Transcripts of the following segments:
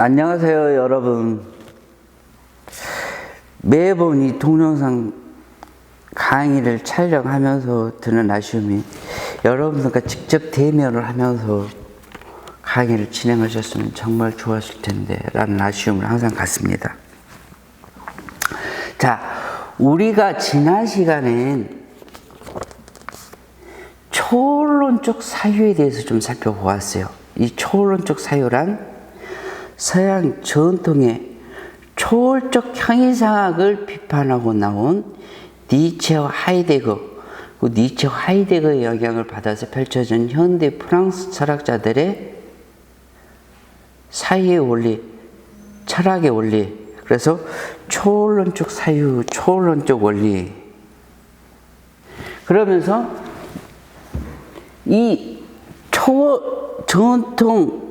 안녕하세요, 여러분. 매번 이 동영상 강의를 촬영하면서 드는 아쉬움이 여러분들과 직접 대면을 하면서 강의를 진행하셨으면 정말 좋았을 텐데 라는 아쉬움을 항상 갖습니다. 자, 우리가 지난 시간엔 초월론적 사유에 대해서 좀 살펴보았어요. 이 초월론적 사유란 서양 전통의 초월적 형이상학을 비판하고 나온 니체와 하이데거, 그 니체와 하이데거의 영향을 받아서 펼쳐진 현대 프랑스 철학자들의 사유의 원리, 철학의 원리, 그래서 초월론적 사유, 초월론적 원리. 그러면서 이 전통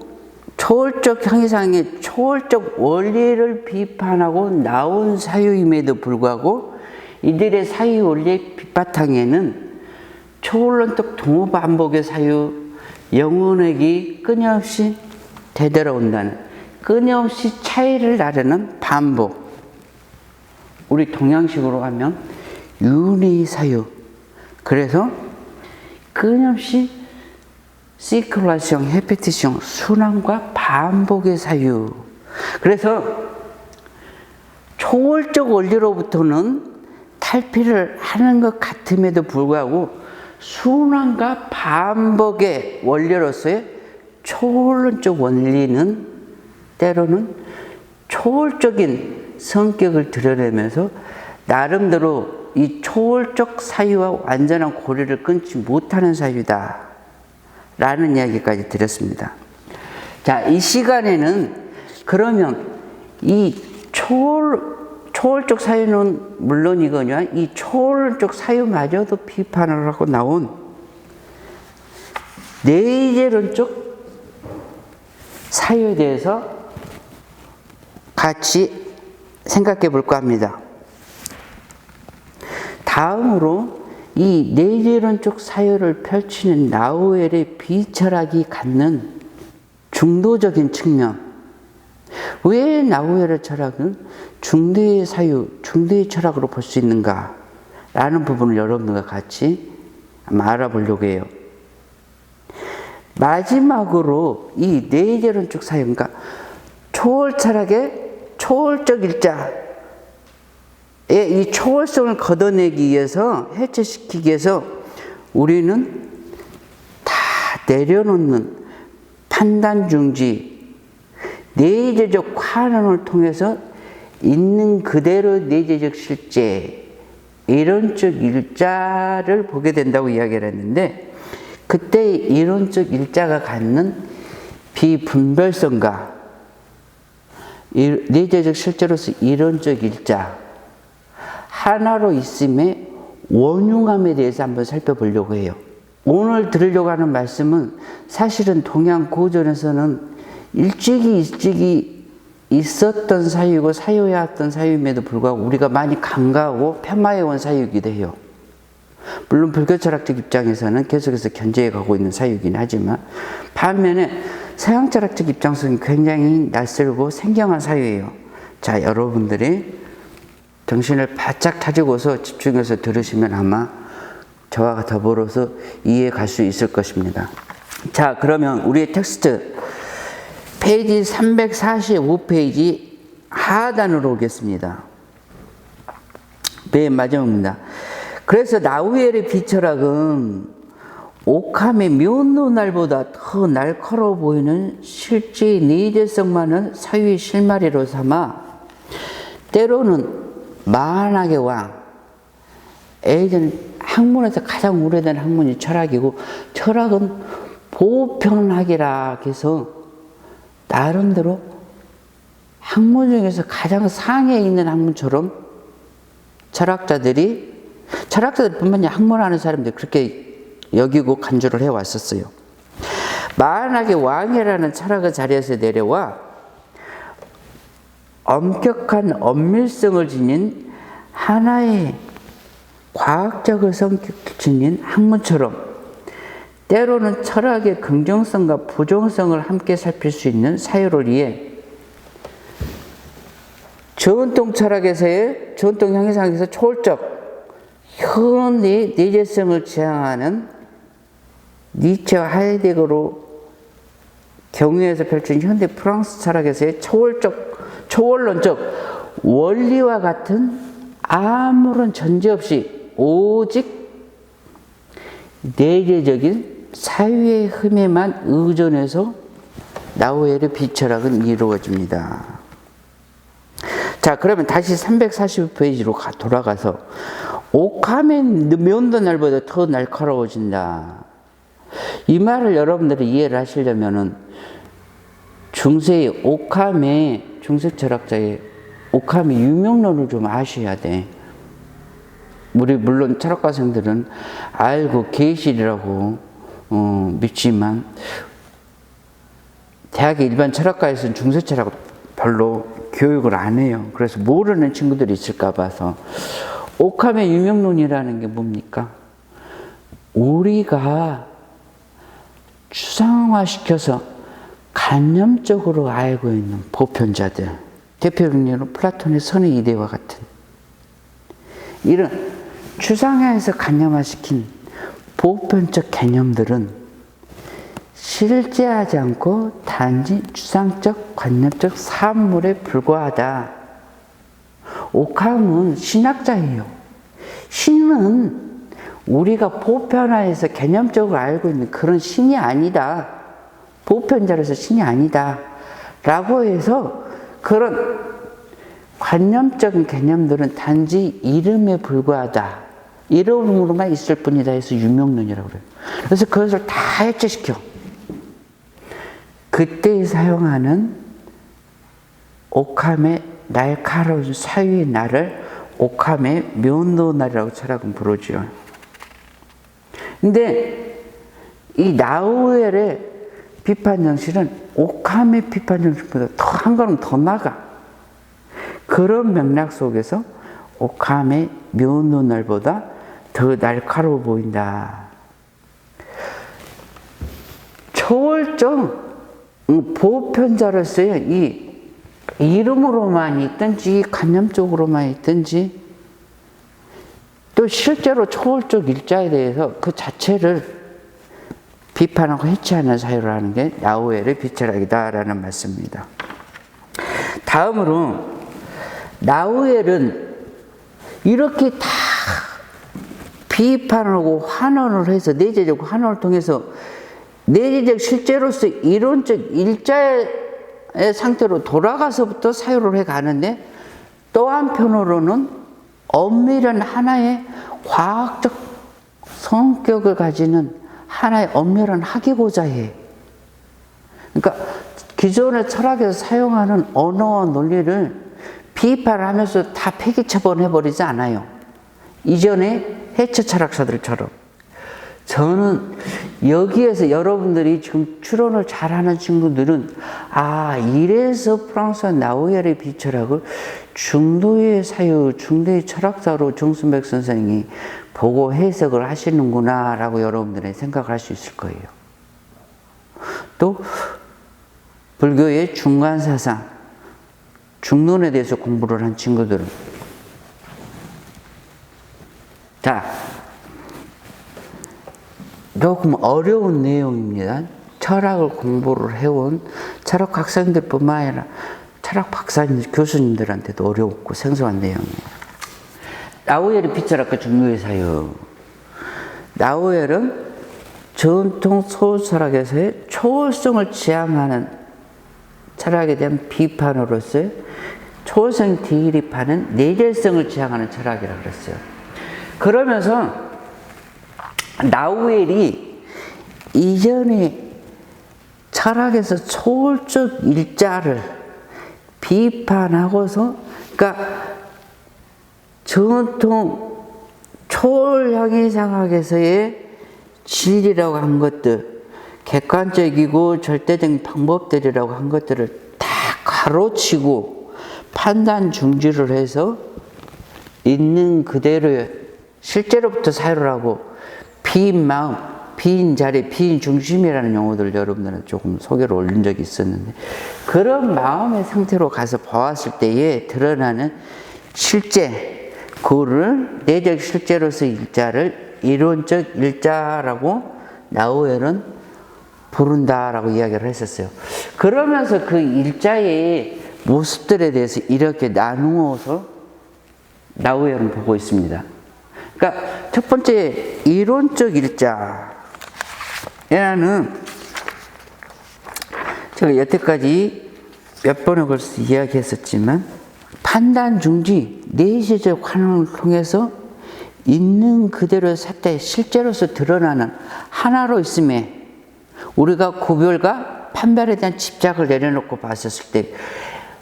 초월적 형이상의 초월적 원리를 비판하고 나온 사유임에도 불구하고 이들의 사유 원리의 밑바탕에는 초월론적 동호 반복의 사유, 영혼에게 끊임없이 되돌아온다는, 끊임없이 차이를 나르는 반복. 우리 동양식으로 하면 윤회의 사유. 그래서 끊임없이 시클라시옹, 헤페티시옹, 순환과 반복의 사유. 그래서 초월적 원리로부터는 탈피를 하는 것 같음에도 불구하고 순환과 반복의 원리로서의 초월론적 원리는 때로는 초월적인 성격을 드러내면서 나름대로 이 초월적 사유와 완전한 고리를 끊지 못하는 사유다 라는 이야기까지 드렸습니다. 자, 이 시간에는 그러면 이 초월적 사유는 물론이거니와 이 초월적 사유마저도 비판을 하고 나온 내재론적 사유에 대해서 같이 생각해 볼까 합니다. 다음으로 이 내재론적 사유를 펼치는 라우엘의 비철학이 갖는 중도적인 측면. 왜 라우엘의 철학은 중도의 사유, 중도의 철학으로 볼 수 있는가? 라는 부분을 여러분들과 같이 알아보려고 해요. 마지막으로 이 내재론적 사유, 그러니까 초월 철학의 초월적 일자, 이 초월성을 걷어내기 위해서, 해체시키기 위해서 우리는 다 내려놓는 판단 중지, 내재적 환원을 통해서 있는 그대로 내재적 실제, 이론적 일자를 보게 된다고 이야기를 했는데, 그때 이론적 일자가 갖는 비분별성과 내재적 실제로서 이론적 일자, 하나로 있음의 원흉함에 대해서 한번 살펴보려고 해요. 오늘 들으려고 하는 말씀은 사실은 동양 고전에서는 일찍이 있었던 사유이고 사유해왔던 사유임에도 불구하고 우리가 많이 간과하고 폄하해온 사유이기도 해요. 물론 불교 철학적 입장에서는 계속해서 견제해 가고 있는 사유이긴 하지만 반면에 서양 철학적 입장에서는 굉장히 낯설고 생경한 사유예요. 자, 여러분들이 정신을 바짝 다지고서 집중해서 들으시면 아마 저와 더불어서 이해해 갈 수 있을 것입니다. 자, 그러면 우리의 텍스트 페이지 345페이지 하단으로 오겠습니다. 맨 마지막입니다. 그래서 라우엘의 비철학은 옥함의 면도날보다 더 날카로워 보이는 실제의 내재성만을 사유의 실마리로 삼아 때로는 만학의 왕, 예전 학문에서 가장 오래된 학문이 철학이고 철학은 보편학이라 해서 나름대로 학문 중에서 가장 상위에 있는 학문처럼 철학자들뿐만 아니라 학문하는 사람들이 그렇게 여기고 간주를 해왔었어요. 만학의 왕이라는 철학의 자리에서 내려와 엄격한 엄밀성을 지닌 하나의 과학적인 성격을 지닌 학문처럼 때로는 철학의 긍정성과 부정성을 함께 살필 수 있는 사유를 위해 전통 철학에서의 전통 형이상에서 초월적 현 내재성을 지향하는 니체와 하이데거로 경유해서 펼친 현대 프랑스 철학에서의 초월론적 원리와 같은 아무런 전제 없이 오직 내재적인 사유의 흠에만 의존해서 나우엘의 비철학은 이루어집니다. 자, 그러면 다시 345페이지로 돌아가서 옥함의 면도 날보다 더 날카로워진다. 이 말을 여러분들이 이해를 하시려면은 중세의 옥함의 중세 철학자의 옥함의 유명론을 좀 아셔야 돼. 우리 물론 철학과생들은 알고 계시리라고 믿지만 대학의 일반 철학과에서는 중세 철학을 별로 교육을 안 해요. 그래서 모르는 친구들이 있을까 봐서 옥함의 유명론이라는 게 뭡니까? 우리가 추상화시켜서 관념적으로 알고 있는 보편자들, 대표적으로 플라톤의 선의 이데와 같은 이런 추상화해서 관념화시킨 보편적 개념들은 실제하지 않고 단지 추상적, 관념적 산물에 불과하다. 옥함은 신학자예요. 신은 우리가 보편화해서 개념적으로 알고 있는 그런 신이 아니다. 보편자로서 신이 아니다. 라고 해서 그런 관념적인 개념들은 단지 이름에 불과하다. 이름으로만 있을 뿐이다 해서 유명론이라고 그래요. 그래서 그것을 다 해체시켜. 그때 사용하는 옥함의 날카로운 사유의 날을 옥함의 면도날이라고 철학은 부르죠. 근데 이 나우엘의 비판 정신은 옥함의 비판 정신보다 한 걸음 더 나가. 그런 맥락 속에서 옥함의 면도날보다 더 날카로워 보인다. 초월적 보편자로서의 이 이름으로만 있든지 관념적으로만 있든지 또 실제로 초월적 일자에 대해서 그 자체를 비판하고 해체하는 사유라는 게 나우엘의 비철학이다라는 말씀입니다. 다음으로 나우엘은 이렇게 다 비판하고 환원을 해서 내재적 환원을 통해서 내재적 실제로서 이론적 일자의 상태로 돌아가서부터 사유를 해가는데 또 한편으로는 엄밀한 하나의 과학적 성격을 가지는 하나의 엄밀한 학이고자 해. 그러니까 기존의 철학에서 사용하는 언어와 논리를 비판하면서 다 폐기처분해버리지 않아요. 이전의 해체 철학자들처럼. 저는 여기에서 여러분들이 지금 추론을 잘하는 친구들은 이래서 프랑스와 나우엘의 비철학을 중도의 사유, 중도의 철학자로 정순백 선생이 보고 해석을 하시는구나 라고 여러분들이 생각할 수 있을 거예요. 또 불교의 중간사상, 중론에 대해서 공부를 한 친구들은 조금 어려운 내용입니다. 철학을 공부를 해온 철학 학생들뿐만 아니라 철학 박사님, 교수님들한테도 어렵고 생소한 내용이에요. 나우엘의 비철학과 중도의 사유. 나우엘은 전통 소설학에서의 초월성을 지향하는 철학에 대한 비판으로서 초월성 대립하는 내재성을 지향하는 철학이라고 그랬어요. 그러면서 나우엘이 이전에 철학에서 초월적 일자를 비판하고서, 그러니까 전통 초월형이상학에서의 진리라고 한 것들, 객관적이고 절대적인 방법들이라고 한 것들을 다 가로치고 판단 중지를 해서 있는 그대로 실제로부터 사유를 하고 비인 마음, 비인 자리, 비인 중심이라는 용어들 여러분들은 조금 소개를 올린 적이 있었는데, 그런 마음의 상태로 가서 보았을 때에 드러나는 실제, 그거를 내적 실제로서 일자를 이론적 일자라고 나우엘은 부른다라고 이야기를 했었어요. 그러면서 그 일자의 모습들에 대해서 이렇게 나누어서 나우엘은 보고 있습니다. 그러니까 첫 번째 이론적 일자에는 제가 여태까지 몇 번에 걸쳐서 이야기했었지만 판단 중지 내시적 환원을 통해서 있는 그대로 사태 실제로서 드러나는 하나로 있음에 우리가 구별과 판별에 대한 집착을 내려놓고 봤었을 때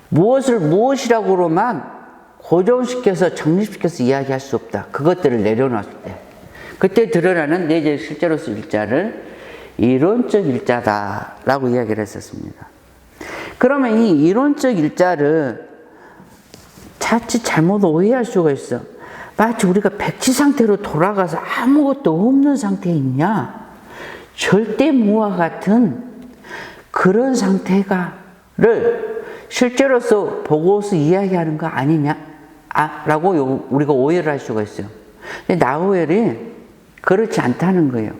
무엇을 무엇이라고로만 고정시켜서 정립시켜서 이야기할 수 없다. 그것들을 내려놨을 때 그때 드러나는 내적 실제로서 일자를 이론적 일자다라고 이야기를 했었습니다. 그러면 이 이론적 일자를 자칫 잘못 오해할 수가 있어. 마치 우리가 백지 상태로 돌아가서 아무것도 없는 상태에 있냐? 절대 무와 같은 그런 상태가를 실제로서 보고서 이야기하는 거 아니냐? 라고 우리가 오해를 할 수가 있어요. 근데 나우엘이 그렇지 않다는 거예요.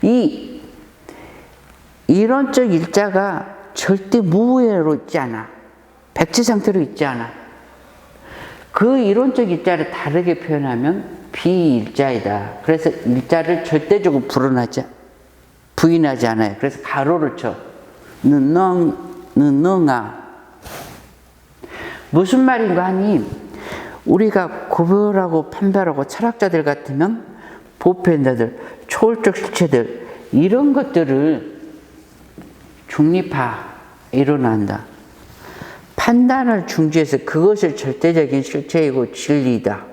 이 이론적 일자가 절대 무회로 있지 않아. 백지 상태로 있지 않아. 그 이론적 일자를 다르게 표현하면 비일자이다. 그래서 일자를 절대적으로 부인하지 않아요. 그래서 가로를 쳐. 능아. 무슨 말인가 하니 우리가 구별하고 판별하고 철학자들 같으면 보편자들, 초월적 실체들 이런 것들을 중립화 이론한다. 판단을 중지해서 그것을 절대적인 실체이고 진리이다.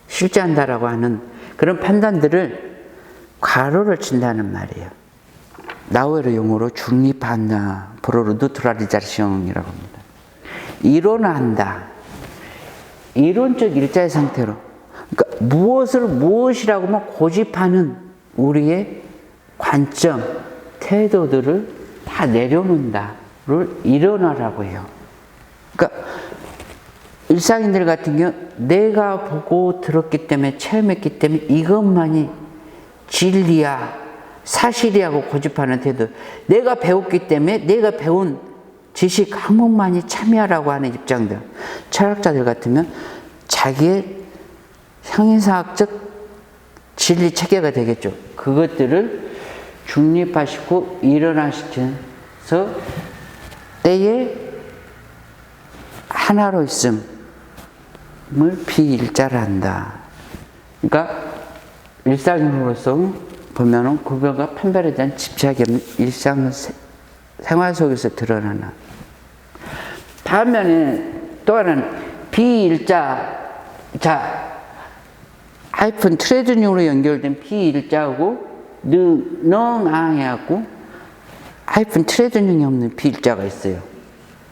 실제한다라고 하는 그런 판단들을 가로를 친다는 말이에요. 나우엘의 용어로 중립한다. 불어로 누트라리자시옹이라고 합니다. 이론한다. 이론적 일자의 상태로. 그러니까 무엇을 무엇이라고만 고집하는 우리의 관점, 태도들을 다 내려놓는다를 일어나라고 해요. 그러니까 일상인들 같은 경우 내가 보고 들었기 때문에 체험했기 때문에 이것만이 진리야, 사실이라고 고집하는 태도. 내가 배웠기 때문에 내가 배운 지식 항목만이 참여하라고 하는 입장들. 철학자들 같으면 자기의 형이상학적 진리 체계가 되겠죠. 그것들을 중립화시키고 일어나시켜서 때에 하나로 있음을 비일자를 한다. 그러니까 일상으로서 보면은 구별과 판별에 대한 집착이 없는 일상 생활 속에서 드러나는. 반면에 또 하나는 비일자, 하이픈 트레드닝으로 연결된 비일자하고 능아하고 하이픈 트레드닝이 없는 비일자가 있어요.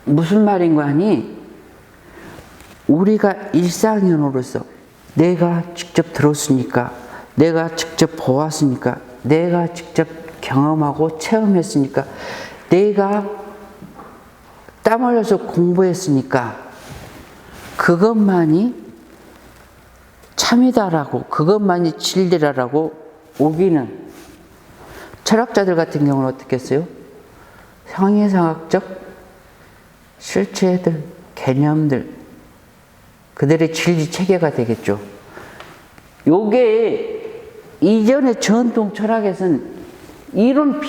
무슨 말인가 하니 우리가 일상인으로서 내가 직접 들었으니까, 내가 직접 보았으니까, 내가 직접 경험하고 체험했으니까, 내가 땀 흘려서 공부했으니까 그것만이 참이다라고, 그것만이 진리라라고 우기는 철학자들 같은 경우는 어떻게 했어요? 형이상학적 실체들, 개념들, 그들의 진리 체계가 되겠죠. 요게 이전의 전통 철학에서는 이론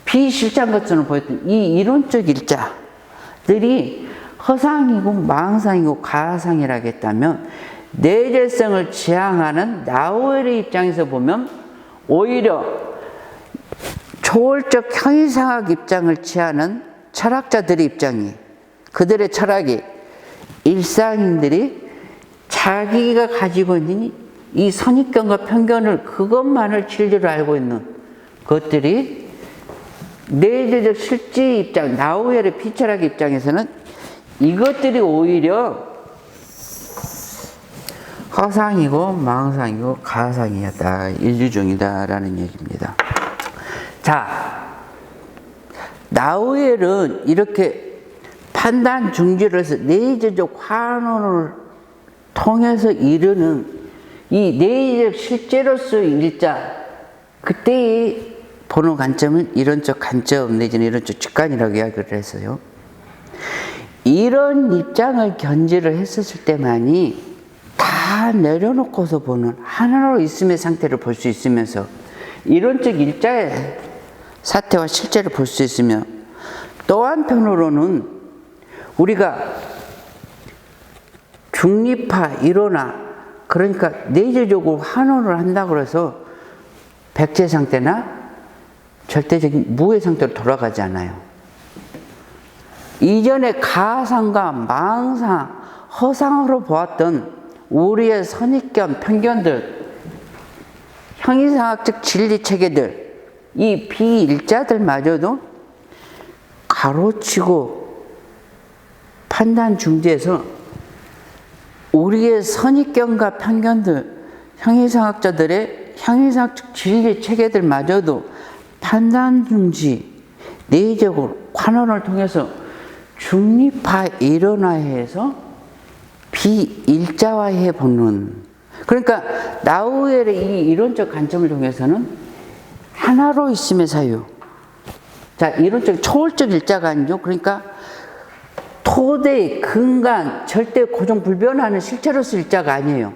비실장 것처럼 보였던 이 이론적 일자들이 허상이고 망상이고 가상이라고 했다면 내재성을 지향하는 나우엘의 입장에서 보면 오히려 초월적 형이상학 입장을 취하는 철학자들의 입장이, 그들의 철학이 일상인들이 자기가 가지고 있는 이 선입견과 편견을 그것만을 진리로 알고 있는 것들이 내재적 실제 입장, 나우엘의 비철학 입장에서는 이것들이 오히려 허상이고 망상이고 가상이었다. 일주종이다라는 얘기입니다. 자, 나우엘은 이렇게 판단 중지를 해서 내재적 환원을 통해서 이르는 이 내재적 실제로서의 일자, 그때의 보는 관점은 이론적 관점 내지는 이론적 직관이라고 이야기를 했어요. 이런 입장을 견지를 했었을 때만이 다 내려놓고서 보는 하나로 있음의 상태를 볼 수 있으면서 이론적 일자의 사태와 실제를 볼 수 있으며, 또 한편으로는 우리가 중립화, 일원화, 그러니까 내재적으로 환원을 한다고 해서 백제 상태나 절대적인 무의 상태로 돌아가지 않아요. 이전에 가상과 망상, 허상으로 보았던 우리의 선입견, 편견들, 형이상학적 진리 체계들, 이 비일자들마저도 가로치고 판단 중지해서 우리의 선입견과 편견들, 형이상학자들의 형이상학적 진리 체계들마저도 판단 중지, 내적으로 관원을 통해서 중립화, 일원화해서 비일자화해 보는, 그러니까 나우엘의 이 이론적 관점을 통해서는 하나로 있음의 사유. 자, 이론적 초월적 일자가 아니죠. 그러니까 토대, 근간, 절대 고정 불변하는 실체로서 일자가 아니에요.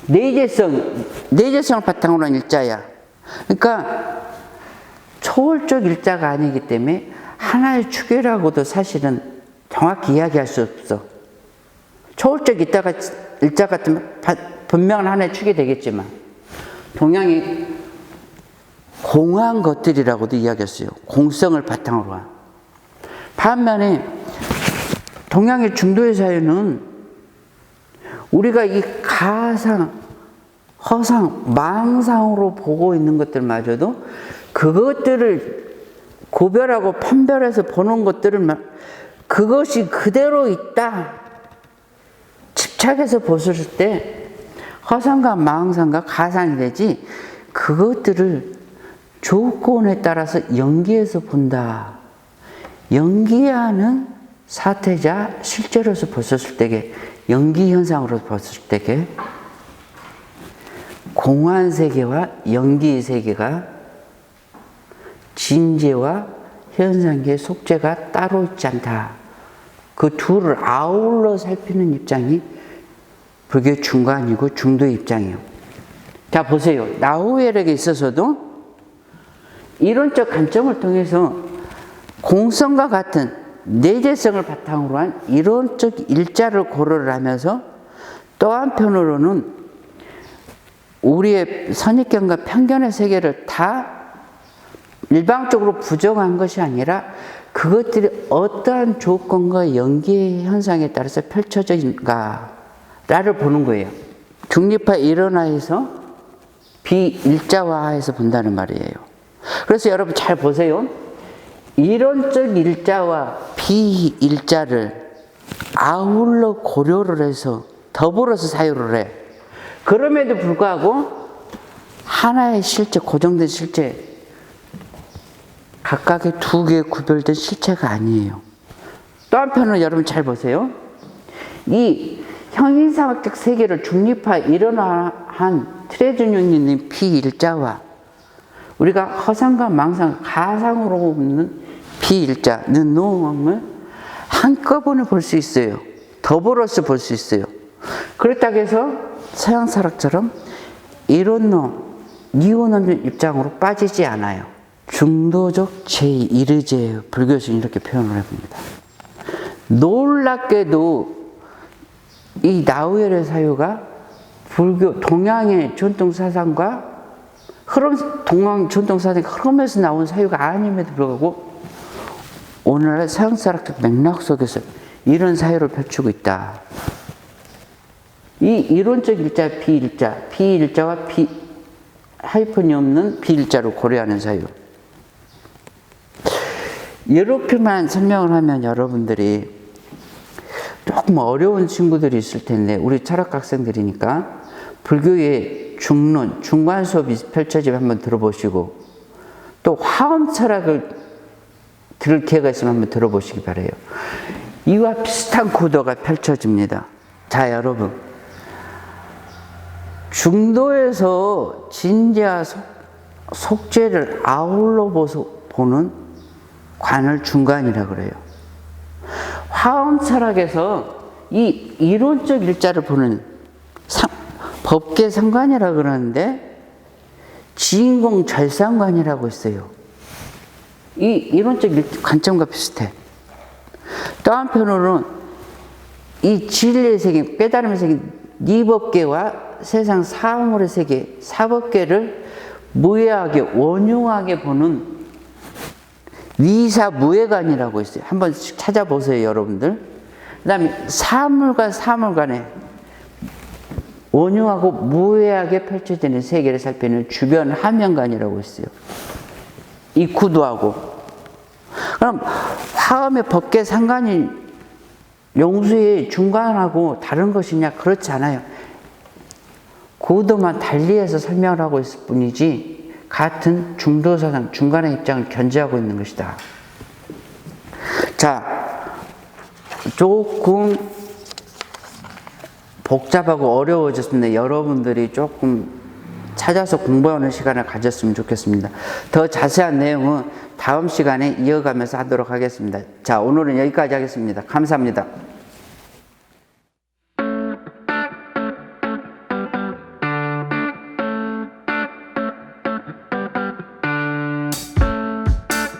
내재성을 바탕으로 한 일자야. 그러니까 초월적 일자가 아니기 때문에 하나의 추계라고도 사실은 정확히 이야기할 수 없어. 초월적 일자 같으면 분명한 하나의 축이 되겠지만, 동양이 공한 것들이라고도 이야기했어요. 공성을 바탕으로 한. 반면에 동양의 중도의 사유는 우리가 이 가상, 허상, 망상으로 보고 있는 것들마저도 그것들을 구별하고 판별해서 보는 것들을 그것이 그대로 있다 집착해서 보았을 때 허상과 망상과 가상이 되지, 그것들을 조건에 따라서 연기해서 본다. 연기하는 사태자 실제로서 봤을 때게, 연기 현상으로 봤을 때게 공한 세계와 연기 세계가 진재와 현상계의 속재가 따로 있지 않다. 그 둘을 아울러 살피는 입장이 불교의 중간이고 중도의 입장이에요. 자, 보세요. 나우엘에게 있어서도 이론적 관점을 통해서 공성과 같은 내재성을 바탕으로 한 이론적 일자를 고려를 하면서, 또 한편으로는 우리의 선입견과 편견의 세계를 다 일방적으로 부정한 것이 아니라 그것들이 어떠한 조건과 연기의 현상에 따라서 펼쳐진가를 보는 거예요. 중립화 일원화해서 비일자화해서 본다는 말이에요. 그래서 여러분 잘 보세요. 이론적 일자와 비일자를 아울러 고려를 해서 더불어서 사유를 해. 그럼에도 불구하고 하나의 실체, 고정된 실체, 각각의 두 개의 구별된 실체가 아니에요. 또 한편으로 여러분 잘 보세요. 이 형이상학적 세계를 중립화, 일원화한 트레준용님 비일자와 우리가 허상과 망상, 가상으로 보는 비일자는 노음을 한꺼번에 볼 수 있어요. 더불어서 볼 수 있어요. 그렇다고 해서 서양 철학처럼 이론론, 이원론 입장으로 빠지지 않아요. 중도적 제1의제예요. 불교에서는 이렇게 표현을 해봅니다. 놀랍게도 이 나우엘의 사유가 불교, 동양의 전통 사상과 동양 전통 사상의 흐름에서 나온 사유가 아님에도 불구하고 오늘날 서양 철학적 맥락 속에서 이런 사유를 펼치고 있다. 이 이론적 일자, 비일자와 하이픈이 없는 비일자를 고려하는 사유. 이렇게만 설명을 하면 여러분들이 조금 어려운 친구들이 있을 텐데 우리 철학 학생들이니까 불교의 중론, 중간 수업이 펼쳐지면 한번 들어보시고 또 화엄 철학을 들을 기회가 있으면 한번 들어보시기 바라요. 이와 비슷한 구도가 펼쳐집니다. 자, 여러분. 중도에서 진재와 속죄를 아울러 보는 관을 중간이라고 그래요. 화엄 철학에서 이 이론적 일자를 보는 법계 상관이라고 그러는데 지인공 절상관이라고 있어요. 이 이론적 관점과 비슷해. 또 한편으로는 이 진리의 세계, 깨달음의 세계, 니법계와 세상 사물의 세계, 사법계를 무해하게, 원흉하게 보는 위사무해관이라고 있어요. 한번 찾아보세요, 여러분들. 그 다음에 사물과 사물 간에 원흉하고 무해하게 펼쳐지는 세계를 살피는 주변 화면관이라고 있어요. 이 구도하고. 그럼 화엄의 법계 상관이 용수의 중간하고 다른 것이냐? 그렇지 않아요. 구도만 달리해서 설명을 하고 있을 뿐이지 같은 중도사상, 중간의 입장을 견지하고 있는 것이다. 자, 조금 복잡하고 어려워졌는데 여러분들이 조금 찾아서 공부하는 시간을 가졌으면 좋겠습니다. 더 자세한 내용은 다음 시간에 이어가면서 하도록 하겠습니다. 자, 오늘은 여기까지 하겠습니다. 감사합니다.